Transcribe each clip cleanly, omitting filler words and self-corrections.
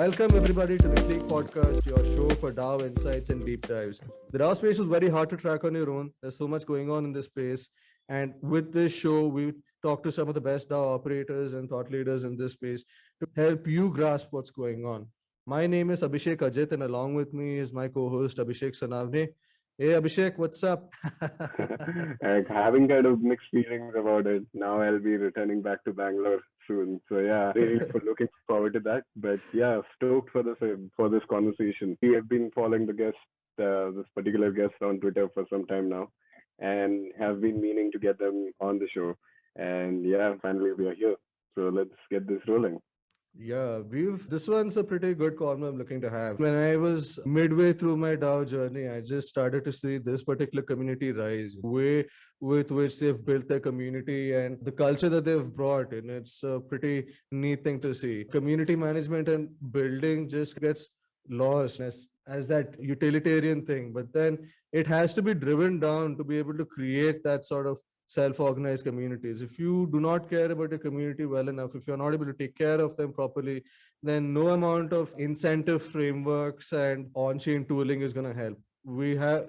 Welcome everybody to the Click Podcast, your show for DAO insights and deep dives. The DAO space is very hard to track on your own. There's so much going on in this space. And with this show, we talk to some of the best DAO operators and thought leaders in this space to help you grasp what's going on. My name is Abhishek Ajit, and along with me is my co-host Abhishek Sonavne. Hey Abhishek, what's up? Having kind of mixed feelings about it. Now I'll be returning back to Bangalore soon. So yeah, really looking forward to that. But yeah, stoked for this conversation. We have been following this particular guest on Twitter for some time now, and have been meaning to get them on the show. And yeah, finally we are here. So let's get this rolling. Yeah, this one's a pretty good corner I'm looking to have. When I was midway through my DAO journey, I just started to see this particular community rise, way with which they've built their community and the culture that they've brought in. It's a pretty neat thing to see. Community management and building just gets lost as that utilitarian thing, but then it has to be driven down to be able to create that sort of self-organized communities. If you do not care about your community well enough, if you're not able to take care of them properly, then no amount of incentive frameworks and on-chain tooling is going to help.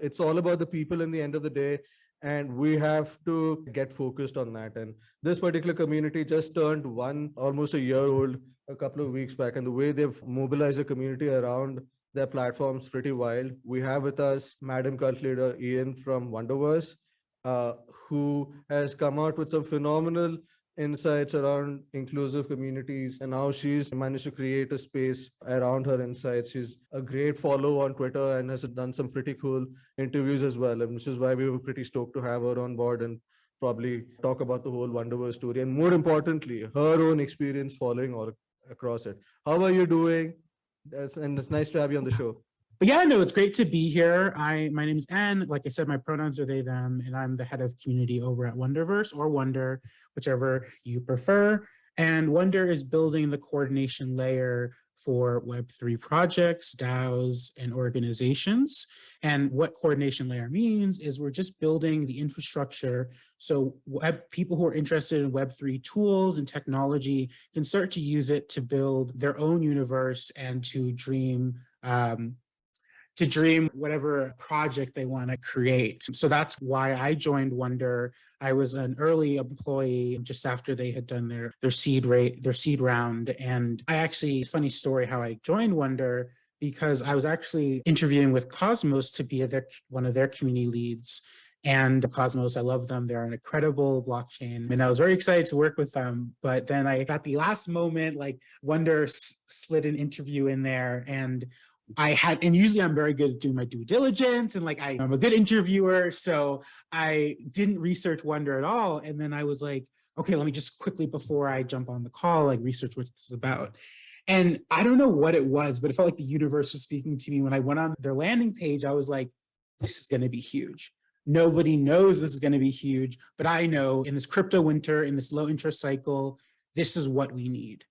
It's all about the people in the end of the day, and we have to get focused on that. And this particular community just turned almost a year old a couple of weeks back, and the way they've mobilized the community around their platforms pretty wild. We have with us Madam Cult Leader Ian from Wonderverse, who has come out with some phenomenal insights around inclusive communities. And now she's managed to create a space around her insights. She's a great follow on Twitter and has done some pretty cool interviews as well, and which is why we were pretty stoked to have her on board and probably talk about the whole Wonderverse story. And more importantly, her own experience following all across it. How are you doing? And it's nice to have you on the show. But yeah, no, it's great to be here. My name is Ann. Like I said, my pronouns are they, them, and I'm the head of community over at Wonderverse, or Wonder, whichever you prefer. And Wonder is building the coordination layer for Web3 projects, DAOs, and organizations. And what coordination layer means is we're just building the infrastructure so people who are interested in Web3 tools and technology can start to use it to build their own universe and to dream whatever project they want to create. So that's why I joined Wonder. I was an early employee just after they had done their seed round. And it's a funny story how I joined Wonder, because I was actually interviewing with Cosmos to be one of their community leads. And Cosmos, I love them. They're an incredible blockchain. And I was very excited to work with them. But then at the last moment, Wonder slid an interview in there, and usually I'm very good at doing my due diligence, and I'm a good interviewer. So I didn't research Wonder at all. And then I was like, okay, let me just quickly, before I jump on the call, research what this is about. And I don't know what it was, but it felt like the universe was speaking to me. When I went on their landing page, I was like, this is going to be huge. Nobody knows this is going to be huge, but I know in this crypto winter, in this low interest cycle, this is what we need,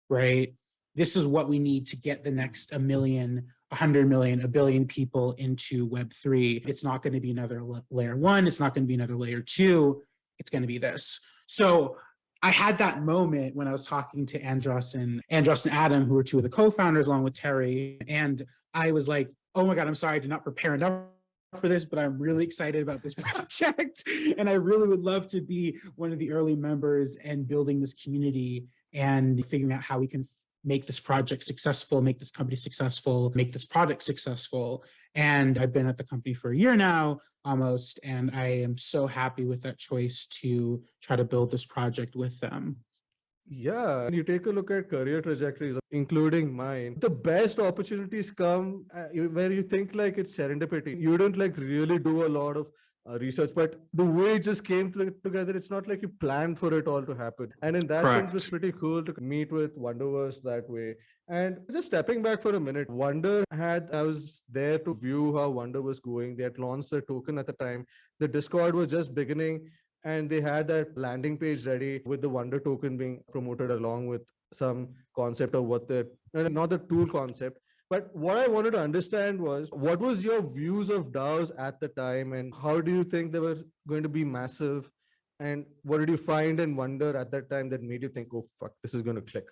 right? This is what we need to get the next 1 million, 100 million, 1 billion people into Web3. It's not going to be another layer 1. It's not going to be another layer 2. It's going to be this. So I had that moment when I was talking to Andros and Adam, who were two of the co-founders, along with Terry. And I was like, oh my God, I'm sorry, I did not prepare enough for this, but I'm really excited about this project. And I really would love to be one of the early members and building this community and figuring out how we can make this project successful, make this company successful, make this product successful. And I've been at the company for a year now, almost, and I am so happy with that choice to try to build this project with them. Yeah, you take a look at career trajectories, including mine. The best opportunities come where you think it's serendipity. You don't really do a lot of research, but the way it just came together, it's not like you planned for it all to happen. And in that sense, it's pretty cool to meet with Wonderverse that way. And just stepping back for a minute, I was there to view how Wonder was going. They had launched their token at the time. The Discord was just beginning, and they had that landing page ready with the Wonder token being promoted along with some concept of not the tool concept. But what I wanted to understand was, what was your views of DAOs at the time, and how do you think they were going to be massive? And what did you find in Wonder at that time that made you think, oh, fuck, this is going to click?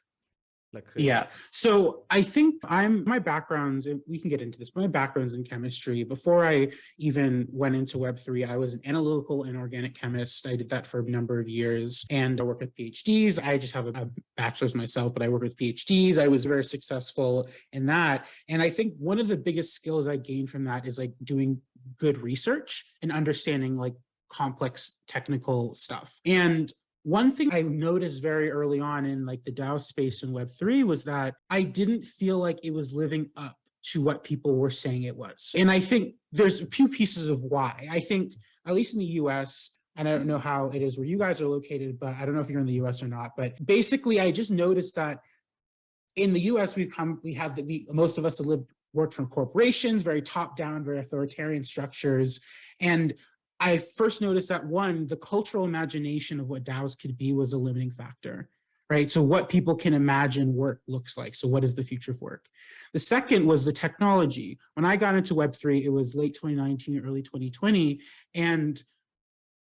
like crazy. Yeah. So I think my background's, and we can get into this, but my background's in chemistry. Before I even went into Web3, I was an analytical and organic chemist. I did that for a number of years, and I work with PhDs. I just have a bachelor's myself, but I work with PhDs. I was very successful in that. And I think one of the biggest skills I gained from that is like doing good research and understanding like complex technical stuff. And one thing I noticed very early on in like the DAO space in Web3 was that I didn't feel like it was living up to what people were saying it was. And I think there's a few pieces of why. I think, at least in the US, and I don't know how it is where you guys are located, but I don't know if you're in the US or not, but basically I just noticed that in the US, most of us have worked from corporations, very top down, very authoritarian structures. And I first noticed that one, the cultural imagination of what DAOs could be was a limiting factor, right? So what people can imagine work looks like. So what is the future of work? The second was the technology. When I got into Web3, it was late 2019, early 2020, and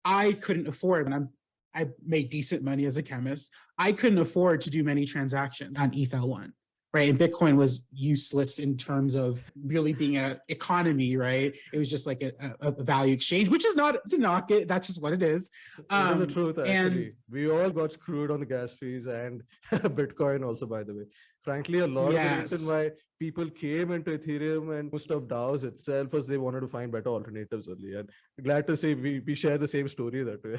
I couldn't afford, and I made decent money as a chemist. I couldn't afford to do many transactions on ETH-L1. Right. And Bitcoin was useless in terms of really being an economy. Right. It was just like a value exchange, which is not to knock it. That's just what it is. It is the truth, actually. We all got screwed on the gas fees and Bitcoin also, by the way. Frankly, a lot of the reason why people came into Ethereum and most of DAOs itself was they wanted to find better alternatives only. And glad to say we share the same story that way.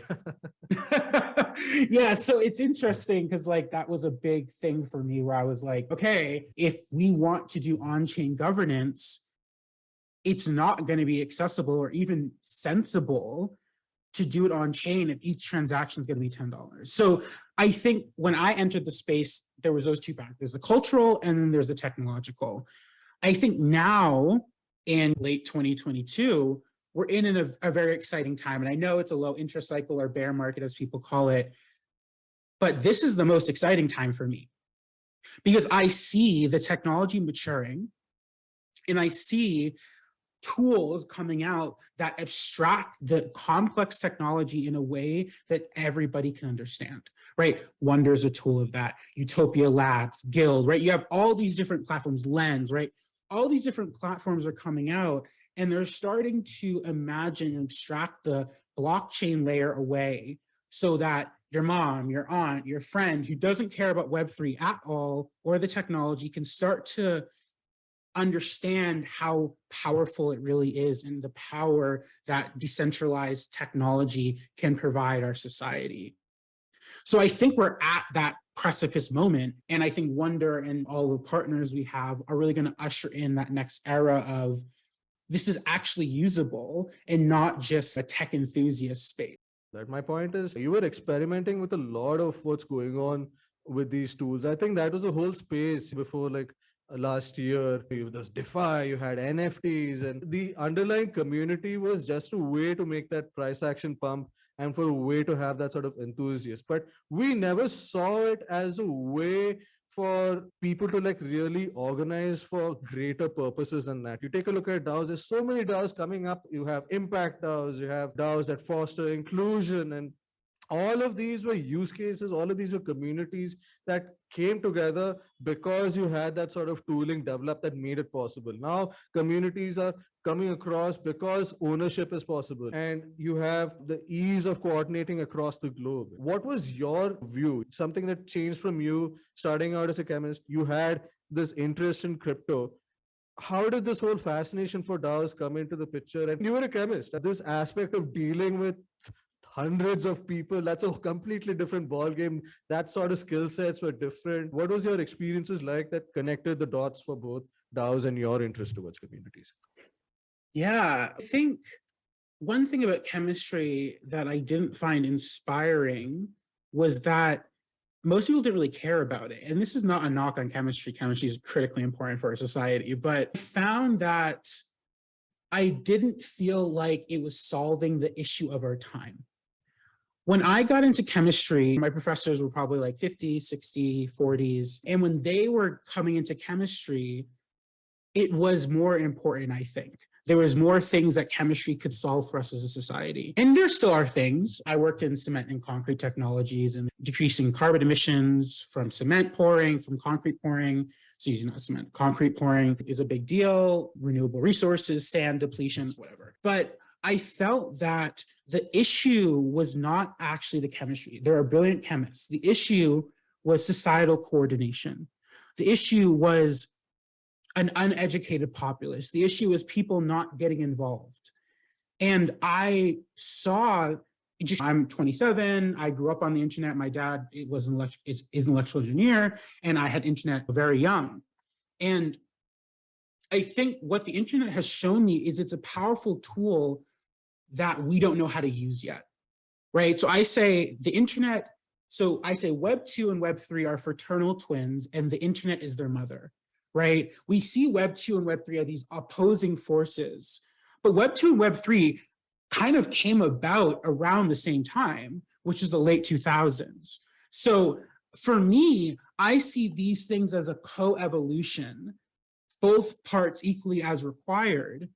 Yeah, so it's interesting because like that was a big thing for me where I was like, okay, if we want to do on-chain governance, it's not going to be accessible or even sensible to do it on chain if each transaction is going to be $10. So I think when I entered the space, there was those two factors, there's the cultural and then there's the technological. I think now in late 2022, we're in a very exciting time. And I know it's a low interest cycle or bear market, as people call it, but this is the most exciting time for me because I see the technology maturing and I see tools coming out that abstract the complex technology in a way that everybody can understand, right? Wonder is a tool of that. Utopia Labs, Guild, right? You have all these different platforms, Lens, right? All these different platforms are coming out and they're starting to imagine and abstract the blockchain layer away so that your mom, your aunt, your friend who doesn't care about Web3 at all or the technology can start to understand how powerful it really is and the power that decentralized technology can provide our society. So I think we're at that precipice moment. And I think Wonder and all the partners we have are really going to usher in that next era of this is actually usable and not just a tech enthusiast space. That my point is you were experimenting with a lot of what's going on with these tools. I think that was a whole space before like last year. There's DeFi, you had NFTs, and the underlying community was just a way to make that price action pump and for a way to have that sort of enthusiast. But we never saw it as a way for people to like really organize for greater purposes than that. You take a look at DAOs, there's so many DAOs coming up. You have impact DAOs, you have DAOs that foster inclusion, and all of these were use cases, all of these were communities that came together because you had that sort of tooling developed that made it possible. Now communities are coming across because ownership is possible and you have the ease of coordinating across the globe. What was your view? Something that changed from you starting out as a chemist, you had this interest in crypto. How did this whole fascination for DAOs come into the picture? And you were a chemist. This aspect of dealing with hundreds of people, that's a completely different ball game. That sort of skill sets were different. What was your experiences like that connected the dots for both DAOs and your interest towards communities? Yeah, I think one thing about chemistry that I didn't find inspiring was that most people didn't really care about it. And this is not a knock on chemistry. Chemistry is critically important for our society, but I found that I didn't feel like it was solving the issue of our time. When I got into chemistry, my professors were probably like 50, 60, 40s. And when they were coming into chemistry, it was more important, I think. there was more things that chemistry could solve for us as a society. And there still are things. I worked in cement and concrete technologies and decreasing carbon emissions from cement pouring, from concrete pouring. So using not cement, concrete pouring is a big deal, renewable resources, sand depletion, whatever. But I felt that the issue was not actually the chemistry. There are brilliant chemists. The issue was societal coordination. The issue was an uneducated populace. The issue is people not getting involved. And I saw, I'm 27, I grew up on the internet. My dad is an electrical engineer, and I had internet very young. And I think what the internet has shown me is it's a powerful tool that we don't know how to use yet, right? So I say the internet, so I say Web 2 and Web 3 are fraternal twins, and the internet is their mother. Right? We see Web 2 and Web 3 are these opposing forces, but Web 2 and Web 3 kind of came about around the same time, which is the late 2000s. So for me, I see these things as a co-evolution, both parts equally as required,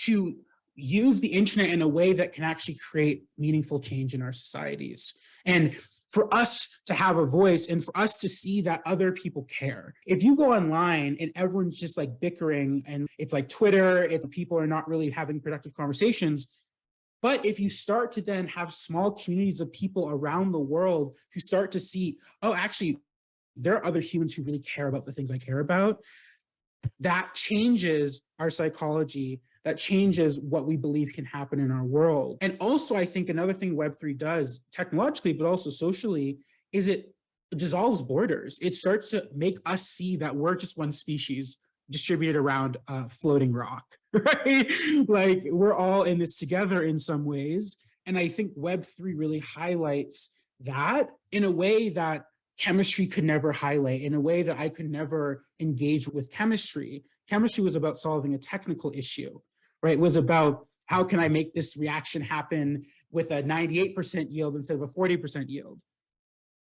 to use the internet in a way that can actually create meaningful change in our societies. And for us to have a voice and for us to see that other people care. If you go online and everyone's just like bickering and it's like Twitter, people are not really having productive conversations. But if you start to then have small communities of people around the world who start to see, oh, actually, there are other humans who really care about the things I care about, that changes our psychology. That changes what we believe can happen in our world. And also, I think another thing Web3 does technologically, but also socially, is it dissolves borders. It starts to make us see that we're just one species distributed around a floating rock, right? Like we're all in this together in some ways. And I think Web3 really highlights that in a way that chemistry could never highlight, in a way that I could never engage with chemistry. Chemistry was about solving a technical issue. Right, it was about how can I make this reaction happen with a 98% yield instead of a 40% yield.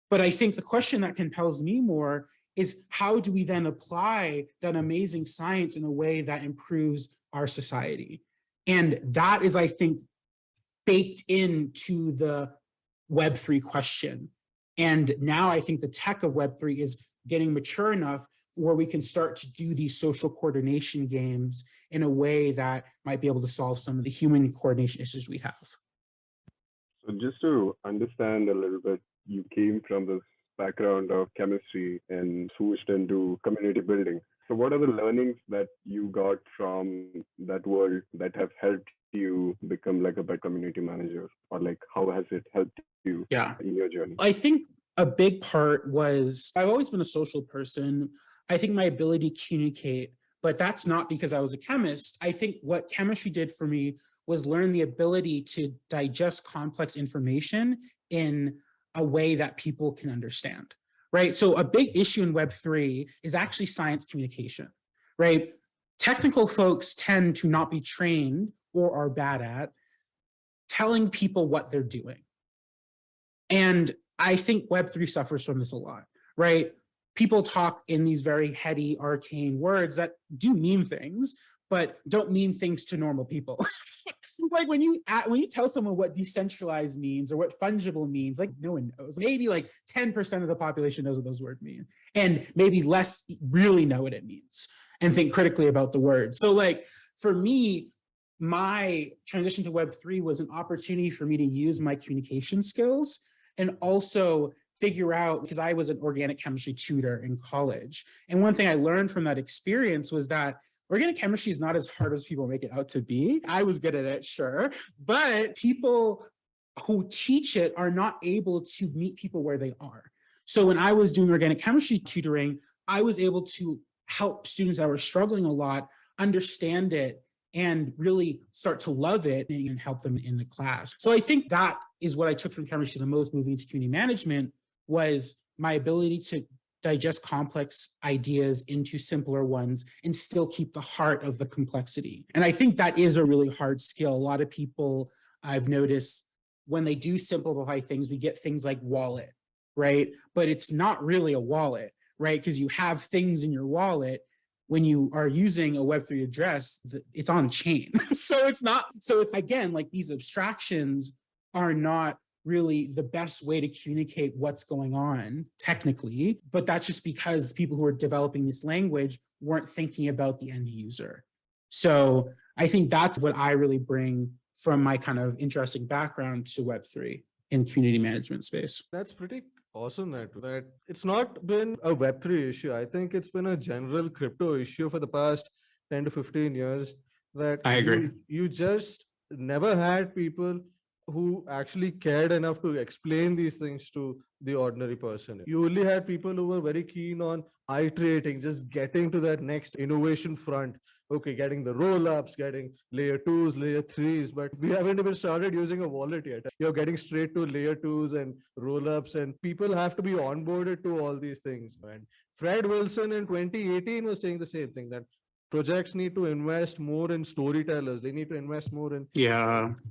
But I think the question that compels me more is how do we then apply that amazing science in a way that improves our society? And that is, I think, baked into the Web3 question. And now I think the tech of Web3 is getting mature enough where we can start to do these social coordination games in a way that might be able to solve some of the human coordination issues we have. So just to understand a little bit, you came from this background of chemistry and switched into community building. So what are the learnings that you got from that world that have helped you become like a better community manager? Or like how has it helped you in your journey? I think a big part was, I've always been a social person. I think my ability to communicate, but that's not because I was a chemist. I think what chemistry did for me was learn the ability to digest complex information in a way that people can understand, right? So a big issue in Web3 is actually science communication, right? Technical folks tend to not be trained or are bad at telling people what they're doing. And I think Web3 suffers from this a lot, right? People talk in these very heady, arcane words that do mean things, but don't mean things to normal people. Like when you tell someone what decentralized means or what fungible means, like no one knows. Maybe like 10% of the population knows what those words mean, and maybe less really know what it means and think critically about the word. So like for me, my transition to Web3 was an opportunity for me to use my communication skills and also figure out, because I was an organic chemistry tutor in college. And one thing I learned from that experience was that organic chemistry is not as hard as people make it out to be. I was good at it, sure, but people who teach it are not able to meet people where they are. So when I was doing organic chemistry tutoring, I was able to help students that were struggling a lot understand it and really start to love it and help them in the class. So I think that is what I took from chemistry the most moving to community management, was my ability to digest complex ideas into simpler ones and still keep the heart of the complexity. And I think that is a really hard skill. A lot of people I've noticed when they do simplify things, we get things like wallet, right? But it's not really a wallet, right? Because you have things in your wallet. when you are using a Web3 address, it's on chain. So it's again, like these abstractions are not really the best way to communicate what's going on technically, but that's just because the people who are developing this language weren't thinking about the end user. So I think that's what I really bring from my kind of interesting background to Web3 in community management space. That's pretty awesome that it's not been a Web3 issue. I think it's been a general crypto issue for the past 10 to 15 years that I agree. You just never had people who actually cared enough to explain these things to the ordinary person. You only had people who were very keen on iterating, just getting to that next innovation front. Okay, getting the roll-ups, getting layer 2s, layer 3s, but we haven't even started using a wallet yet. You're getting straight to layer 2s and roll-ups, and people have to be onboarded to all these things. And Fred Wilson in 2018 was saying the same thing, that projects need to invest more in storytellers. They need to invest more in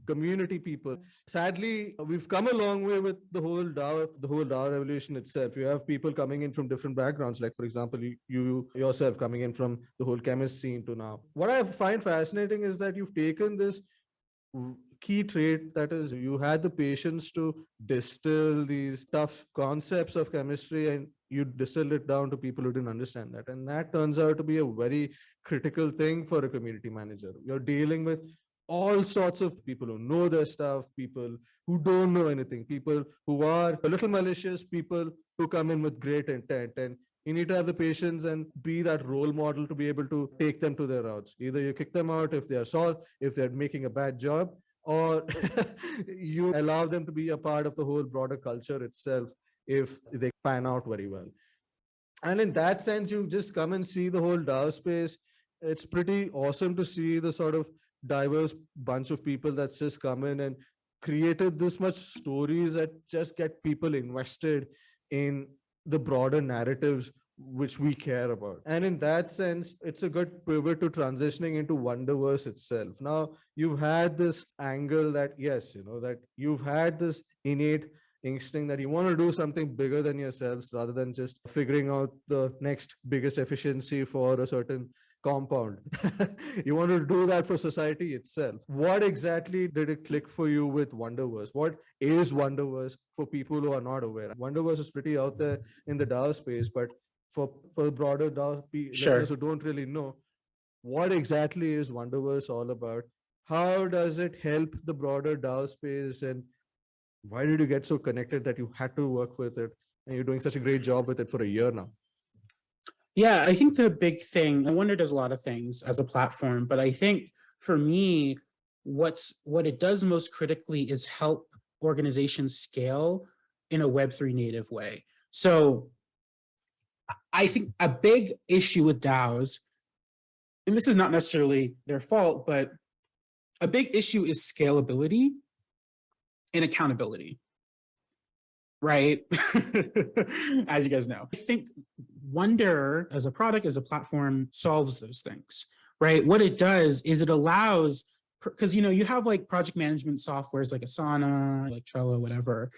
community people. Sadly, we've come a long way with the whole DAO revolution itself. You have people coming in from different backgrounds, like for example, you yourself coming in from the whole chemist scene to now. What I find fascinating is that you've taken this key trait, that is you had the patience to distill these tough concepts of chemistry, and you distill it down to people who didn't understand that. And that turns out to be a very critical thing for a community manager. You're dealing with all sorts of people who know their stuff, people who don't know anything, people who are a little malicious, people who come in with great intent. And you need to have the patience and be that role model to be able to take them to their routes. Either you kick them out if they're making a bad job, or you allow them to be a part of the whole broader culture itself if they pan out very well. And in that sense, you just come and see the whole DAO space. It's pretty awesome to see the sort of diverse bunch of people that's just come in and created this much stories that just get people invested in the broader narratives which we care about. And in that sense, it's a good pivot to transitioning into Wonderverse itself. Now, you've had this angle that, yes, that you've had this innate instinct that you want to do something bigger than yourselves rather than just figuring out the next biggest efficiency for a certain compound. You want to do that for society itself. What exactly did it click for you with Wonderverse? What is Wonderverse for people who are not aware? Wonderverse is pretty out there in the DAO space, but for broader DAO listeners who don't really know, what exactly is Wonderverse all about? How does it help the broader DAO space? And why did you get so connected that you had to work with it? And you're doing such a great job with it for a year now. Yeah, I think the big thing, Wonder does a lot of things as a platform, but I think for me, what it does most critically is help organizations scale in a Web3 native way. So I think a big issue with DAOs, and this is not necessarily their fault, but a big issue is scalability and accountability, right? As you guys know. I think Wonder as a product, as a platform, solves those things, right? What it does is it allows, because you have like project management softwares like Asana, like Trello, whatever.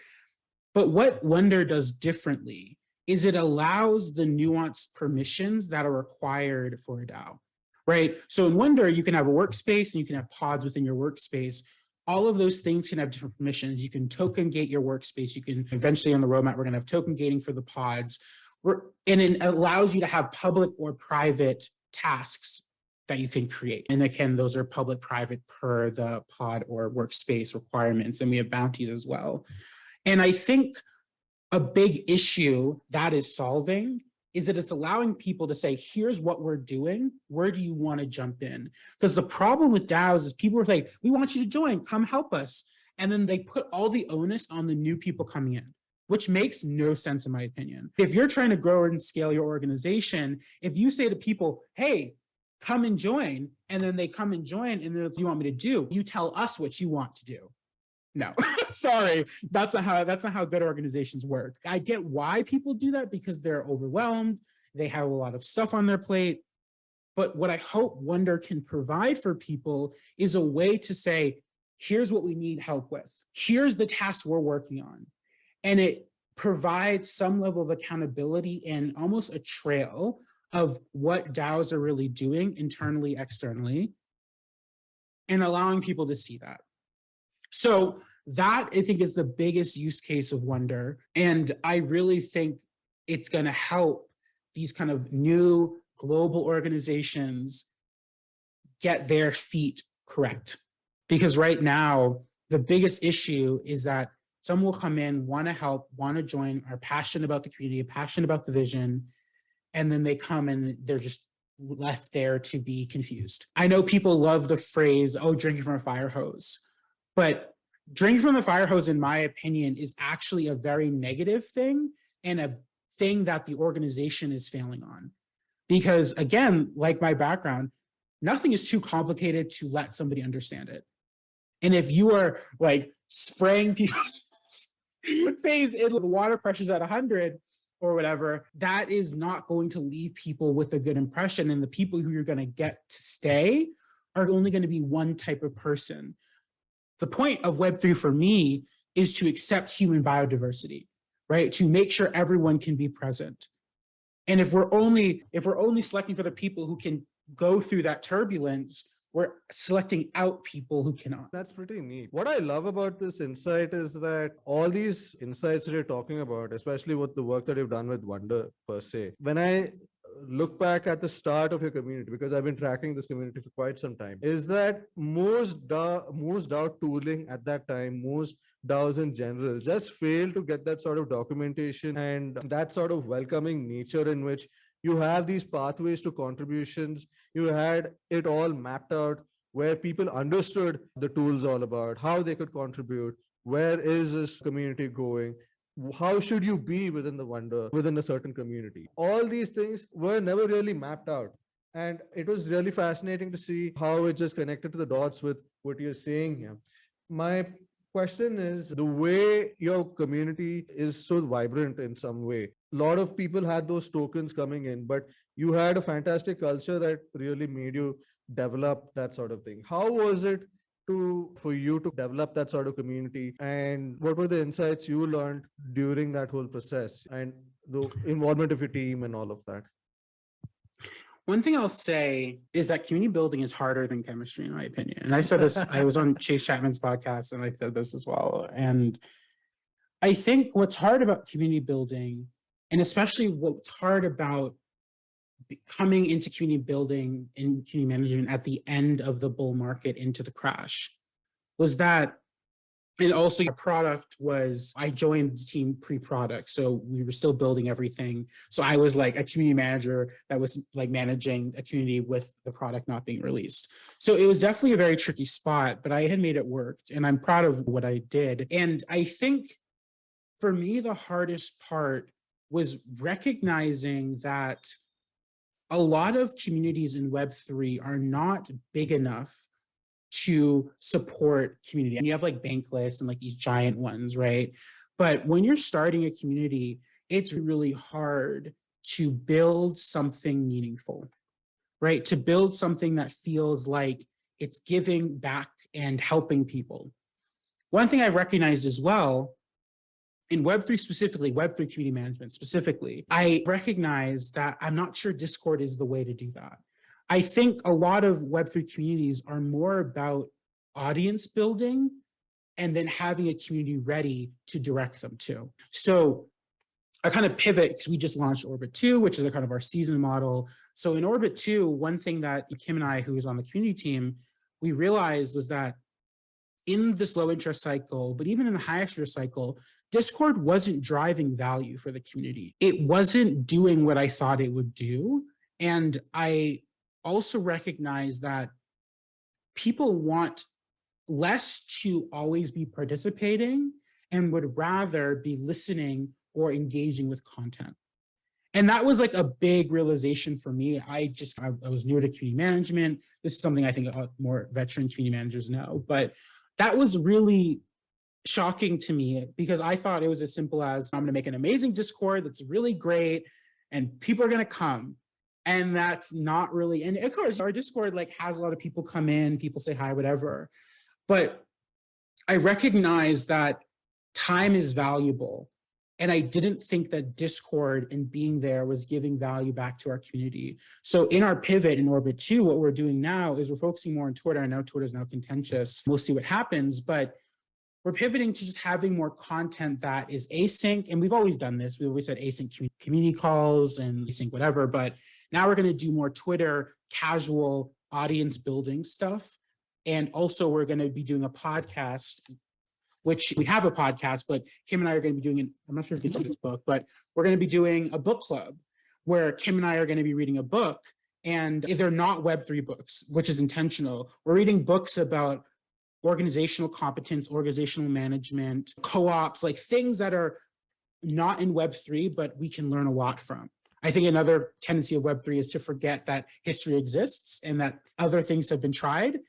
But what Wonder does differently is it allows the nuanced permissions that are required for a DAO, right? So in Wonder, you can have a workspace and you can have pods within your workspace. All of those things can have different permissions. You can token gate your workspace. You can eventually on the roadmap, we're going to have token gating for the pods. And it allows you to have public or private tasks that you can create. And again, those are public, private per the pod or workspace requirements. And we have bounties as well. And I think a big issue that is solving is that it's allowing people to say, here's what we're doing. Where do you want to jump in? Because the problem with DAOs is people are like, we want you to join, come help us. And then they put all the onus on the new people coming in, which makes no sense in my opinion. If you're trying to grow and scale your organization, if you say to people, hey, come and join, and then they come and join, and then what do you want me to do? You tell us what you want to do. No, sorry, that's not how good organizations work. I get why people do that because they're overwhelmed. They have a lot of stuff on their plate. But what I hope Wonder can provide for people is a way to say, here's what we need help with. Here's the tasks we're working on. And it provides some level of accountability and almost a trail of what DAOs are really doing internally, externally, and allowing people to see that. So that, I think, is the biggest use case of Wonder. And I really think it's going to help these kind of new global organizations get their feet correct. Because right now, the biggest issue is that someone will come in, want to help, want to join, are passionate about the community, passionate about the vision, and then they come and they're just left there to be confused. I know people love the phrase, oh, drinking from a fire hose, but drinking from the fire hose, in my opinion, is actually a very negative thing and a thing that the organization is failing on. Because again, like my background, nothing is too complicated to let somebody understand it. And if you are like spraying people's face in the water pressure's at 100 or whatever, that is not going to leave people with a good impression. And the people who you're going to get to stay are only going to be one type of person. The point of Web3 for me is to accept human biodiversity, right? To make sure everyone can be present. And if we're only selecting for the people who can go through that turbulence, we're selecting out people who cannot. That's pretty neat. What I love about this insight is that all these insights that you're talking about, especially with the work that you've done with Wonder per se, when I look back at the start of your community, because I've been tracking this community for quite some time, is that most DAO tooling at that time, most DAOs in general just failed to get that sort of documentation and that sort of welcoming nature in which you have these pathways to contributions. You had it all mapped out where people understood the tools all about, how they could contribute, where is this community going, how should you be within the Wonder, within a certain community. All these things were never really mapped out. And it was really fascinating to see how it just connected to the dots with what you're saying here. My question is, the way your community is so vibrant in some way, a lot of people had those tokens coming in, but you had a fantastic culture that really made you develop that sort of thing. How was it for you to develop that sort of community, and what were the insights you learned during that whole process and the involvement of your team and all of that? One thing I'll say is that community building is harder than chemistry, in my opinion. And I said this, I was on Chase Chapman's podcast and I said this as well. And I think what's hard about community building, and especially what's hard about coming into community building and community management at the end of the bull market into the crash, was that, and also your product was, I joined the team pre-product, so we were still building everything. So I was like a community manager that was like managing a community with the product not being released. So it was definitely a very tricky spot, but I had made it work and I'm proud of what I did. And I think for me, the hardest part was recognizing that a lot of communities in Web3 are not big enough to support community. And you have like Bankless and like these giant ones, right? But when you're starting a community, it's really hard to build something meaningful, right? To build something that feels like it's giving back and helping people. One thing I recognized as well, in Web3 specifically, Web3 community management specifically, I recognize that I'm not sure Discord is the way to do that. I think a lot of Web3 communities are more about audience building and then having a community ready to direct them to. So I kind of pivot because we just launched Orbit 2, which is a kind of our season model. So in Orbit 2, one thing that Kim and I, who was on the community team, we realized was that in this low interest cycle, but even in the high interest cycle, Discord wasn't driving value for the community. It wasn't doing what I thought it would do. And I also recognize that people want less to always be participating and would rather be listening or engaging with content. And that was like a big realization for me. I was new to community management. This is something I think more veteran community managers know, but that was really shocking to me because I thought it was as simple as I'm going to make an amazing Discord that's really great and people are going to come. And that's not really, and of course our Discord like has a lot of people come in, people say hi, whatever. But I recognize that time is valuable And I didn't think that Discord and being there was giving value back to our community. So in our pivot in Orbit 2, what we're doing now is we're focusing more on Twitter. I know Twitter is now contentious. We'll see what happens, but we're pivoting to just having more content that is async. And we've always done this. We always said async community calls and async whatever, but now we're going to do more Twitter casual audience building stuff. And also we're going to be doing a podcast, which we have a podcast, but Kim and I are going to be doing, I'm not sure if you see this book, but we're going to be doing a book club where Kim and I are going to be reading a book, and they're not Web3 books, which is intentional. We're reading books about organizational competence, organizational management, co-ops, like things that are not in Web3, but we can learn a lot from. I think another tendency of Web3 is to forget that history exists and that other things have been tried.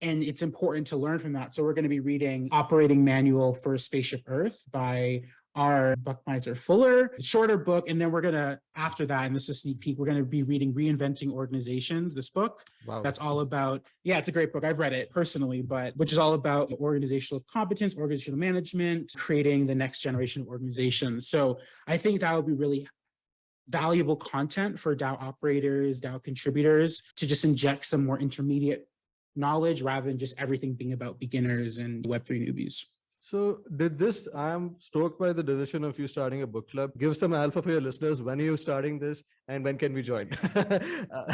And it's important to learn from that. So we're going to be reading Operating Manual for Spaceship Earth by our Buckminster Fuller, shorter book. And then we're going to, after that, and this is a sneak peek, we're going to be reading Reinventing Organizations, this book. Wow. That's all about, yeah, it's a great book. I've read it personally, but which is all about organizational competence, organizational management, creating the next generation of organizations. So I think that would be really valuable content for DAO operators, DAO contributors to just inject some more intermediate knowledge rather than just everything being about beginners and Web3 newbies. So I'm stoked by the decision of you starting a book club. Give some alpha for your listeners. When are you starting this and when can we join?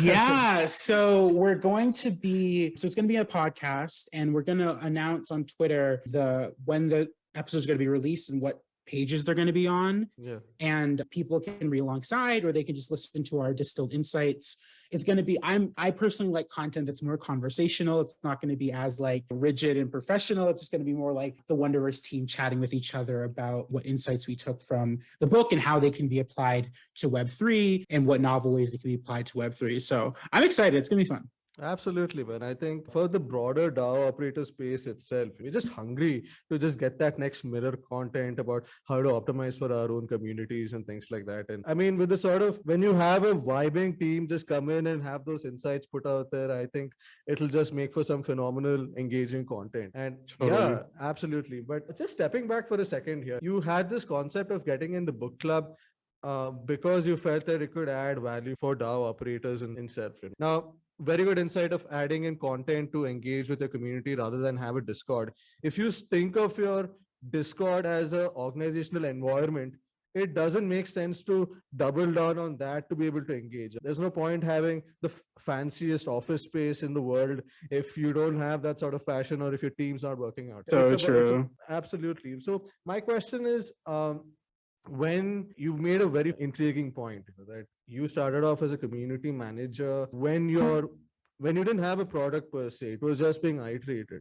Yeah, so it's going to be a podcast, and we're going to announce on Twitter when the episode is going to be released and what pages they're going to be on. Yeah. And people can read alongside, or they can just listen to our distilled insights. It's going to be, I personally like content that's more conversational. It's not going to be as like rigid and professional. It's just going to be more like the Wonderverse team chatting with each other about what insights we took from the book and how they can be applied to Web3 and what novel ways they can be applied to Web3. So I'm excited. It's going to be fun. Absolutely, man. I think for the broader DAO operator space itself, we're just hungry to just get that next mirror content about how to optimize for our own communities and things like that. And I mean, with the sort of, when you have a vibing team just come in and have those insights put out there, I think it'll just make for some phenomenal, engaging content. And yeah, absolutely. But just stepping back for a second here, you had this concept of getting in the book club because you felt that it could add value for DAO operators in self-learning. Now, very good insight of adding in content to engage with your community rather than have a Discord. If you think of your Discord as an organizational environment, it doesn't make sense to double down on that to be able to engage. There's no point having the fanciest office space in the world if you don't have that sort of passion or if your team's not working out. So true. Absolutely. So my question is, when you made a very intriguing point, that you started off as a community manager when you didn't have a product per se, it was just being iterated.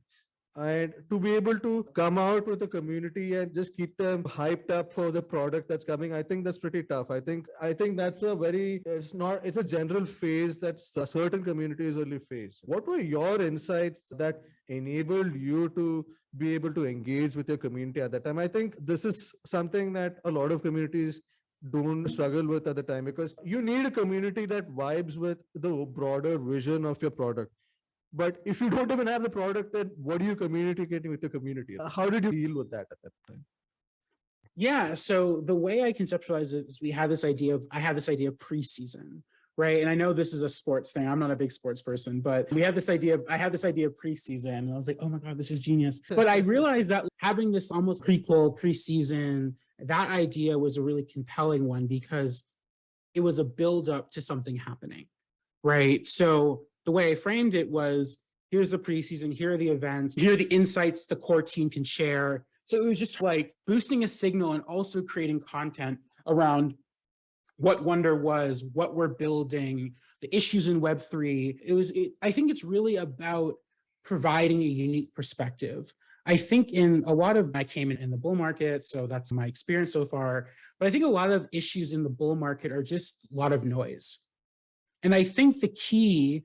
And to be able to come out with the community and just keep them hyped up for the product that's coming, I think that's pretty tough. I think that's it's a general phase that certain communities only face. What were your insights that enabled you to be able to engage with your community at that time? I think this is something that a lot of communities don't struggle with at the time, because you need a community that vibes with the broader vision of your product. But if you don't even have the product, then what are you communicating with the community? How did you deal with that at that time? Yeah, so the way I conceptualize it is I had this idea of preseason, right? And I know this is a sports thing. I'm not a big sports person, but I had this idea of preseason, and I was like, oh my God, this is genius. But I realized that having this almost preseason, that idea was a really compelling one because it was a build-up to something happening, right? So the way I framed it was, here's the preseason, here are the events, here are the insights the core team can share. So it was just like boosting a signal and also creating content around what Wonder was, what we're building, the issues in Web3. I think it's really about providing a unique perspective. I think I came in the bull market, so that's my experience so far. But I think a lot of issues in the bull market are just a lot of noise. And I think the key,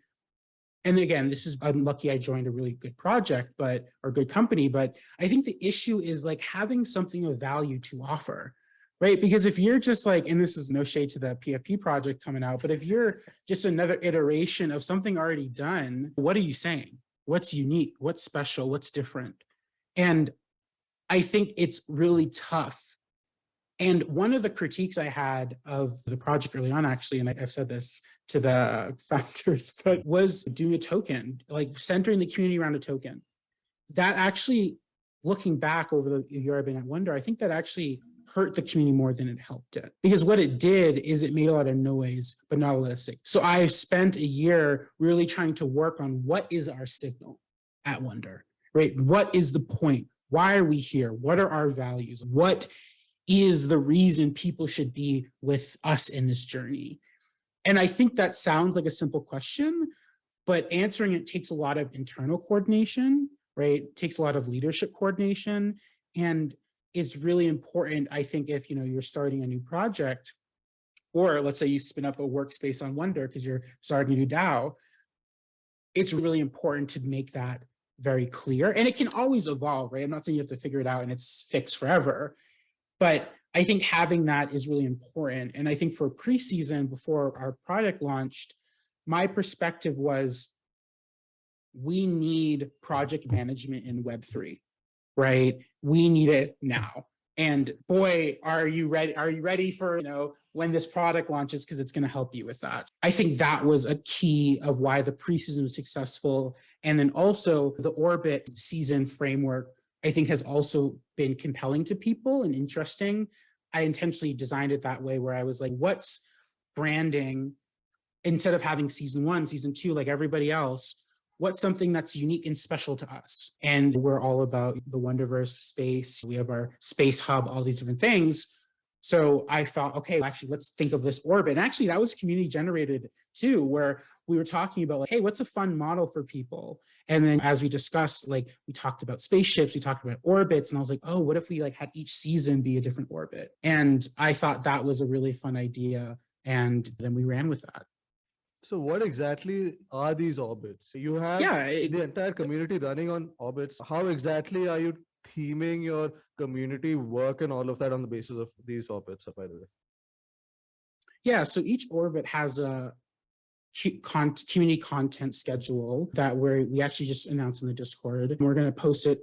and again, I'm lucky I joined a really good project, or good company, but I think the issue is like having something of value to offer, right? Because if you're just like, and this is no shade to the PFP project coming out, but if you're just another iteration of something already done, what are you saying? What's unique? What's special? What's different? And I think it's really tough And one of the critiques I had of the project early on, actually, and I've said this to the founders, but was doing a token, like centering the community around a token. That actually, looking back over the year I've been at Wonder, I think that actually hurt the community more than it helped it. Because what it did is it made a lot of noise, but not a lot of signal. So I spent a year really trying to work on what is our signal at Wonder, right? What is the point? Why are we here? What are our values? What is the reason people should be with us in this journey? And I think that sounds like a simple question, but answering it takes a lot of internal coordination, right? It takes a lot of leadership coordination. And it's really important, I think, if you're starting a new project, or let's say you spin up a workspace on Wonder because you're starting a new DAO, it's really important to make that very clear. And it can always evolve, right? I'm not saying you have to figure it out and it's fixed forever. But I think having that is really important. And I think for preseason, before our product launched, my perspective was we need project management in Web3, right? We need it now. And boy, are you ready? Are you ready for, when this product launches? Because it's going to help you with that. I think that was a key of why the preseason was successful. And then also the Orbit season framework, I think, has also been compelling to people and interesting. I intentionally designed it that way, where I was like, what's branding? Instead of having season 1, season 2, like everybody else, what's something that's unique and special to us? And we're all about the Wonderverse space. We have our space hub, all these different things. So I thought, okay, actually, let's think of this orbit. And actually, that was community generated too, where we were talking about, like, hey, what's a fun model for people? And then as we discussed, like, we talked about spaceships, we talked about orbits, and I was like, oh, what if we had each season be a different orbit? And I thought that was a really fun idea. And then we ran with that. So what exactly are these orbits? You have the entire community running on orbits. How exactly are you theming your community work and all of that on the basis of these orbits, by the way? Yeah, so each orbit has a community content schedule that we actually just announced in the Discord. We're going to post it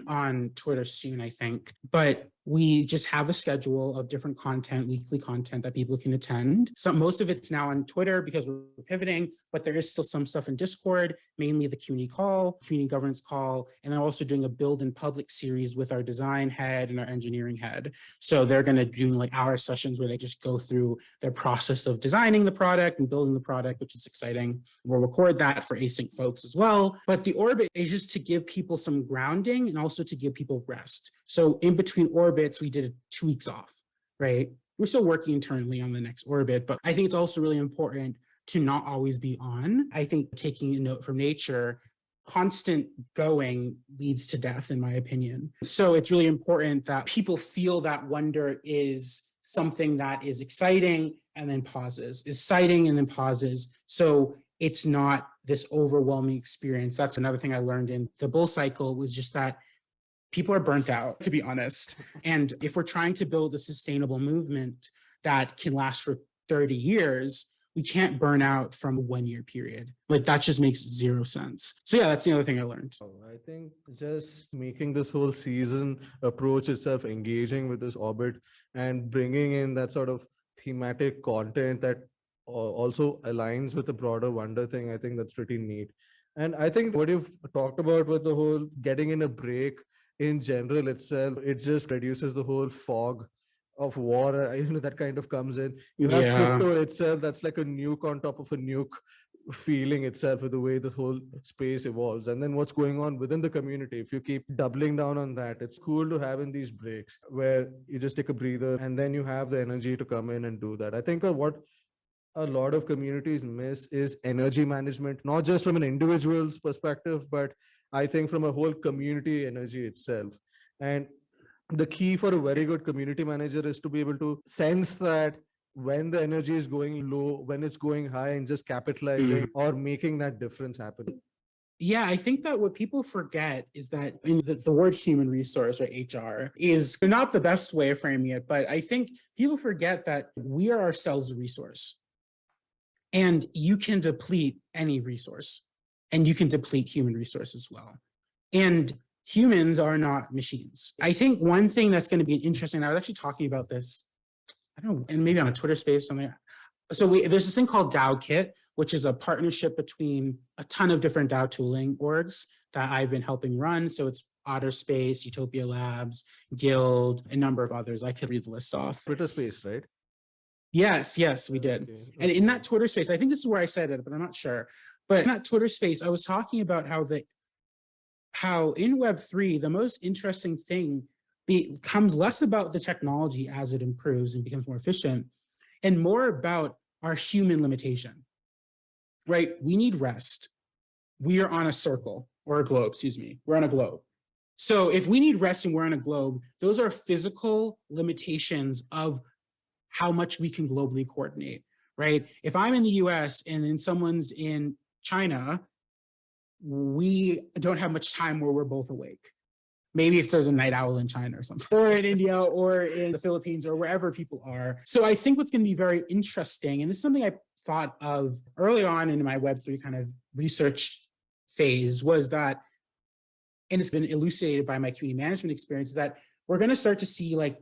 on Twitter soon, I think. But we just have a schedule of different content, weekly content that people can attend. So most of it's now on Twitter because we're pivoting, but there is still some stuff in Discord, mainly the community call, community governance call, and they're also doing a build in public series with our design head and our engineering head. So they're going to do like hour sessions where they just go through their process of designing the product and building the product, which is exciting. We'll record that for async folks as well. But the orbit is just to give people some grounding and also to give people rest. So in between orbits, we did 2 weeks off, right? We're still working internally on the next orbit, but I think it's also really important to not always be on. I think taking a note from nature, constant going leads to death, in my opinion. So it's really important that people feel that wonder is something that is exciting and then pauses, is exciting and then pauses. So it's not this overwhelming experience. That's another thing I learned in the bull cycle, was just that people are burnt out, to be honest. And if we're trying to build a sustainable movement that can last for 30 years, we can't burn out from a 1-year period. Like, that just makes zero sense. So yeah, that's the other thing I learned. I think just making this whole season approach itself engaging with this orbit and bringing in that sort of thematic content that also aligns with the broader wonder thing, I think that's pretty neat. And I think what you've talked about with the whole getting in a break in general itself, it just reduces the whole fog of war, that kind of comes in. You have crypto itself, that's like a nuke on top of a nuke feeling itself, with the way the whole space evolves. And then what's going on within the community, if you keep doubling down on that, it's cool to have in these breaks where you just take a breather and then you have the energy to come in and do that. I think what a lot of communities miss is energy management, not just from an individual's perspective, but I think from a whole community energy itself. And the key for a very good community manager is to be able to sense that when the energy is going low, when it's going high, and just capitalizing or making that difference happen. Yeah, I think that what people forget is that in the word human resource, or HR, is not the best way of framing it, but I think people forget that we are ourselves a resource. And you can deplete any resource, and you can deplete human resource as well. And humans are not machines. I think one thing that's going to be interesting, I was actually talking about this, I don't know, and maybe on a Twitter space or something. So there's this thing called DAO Kit, which is a partnership between a ton of different DAO tooling orgs that I've been helping run. So it's Otter Space, Utopia Labs, Guild, a number of others. I could read the list off. Twitter space, right? Yes, we did. Okay, And in okay. that Twitter space, I think this is where I said it, but I'm not sure. But in that Twitter space, I was talking about how in Web3, the most interesting thing becomes less about the technology as it improves and becomes more efficient, and more about our human limitation, right? We need rest. We are on a circle, or a globe, excuse me. We're on a globe. So if we need rest and we're on a globe, those are physical limitations of how much we can globally coordinate, right? If I'm in the US and then someone's in China, we don't have much time where we're both awake. Maybe if there's a night owl in China or something, or in India, or in the Philippines, or wherever people are. So I think what's going to be very interesting, and this is something I thought of early on in my Web3 kind of research phase, was that, and it's been elucidated by my community management experience, that we're going to start to see like,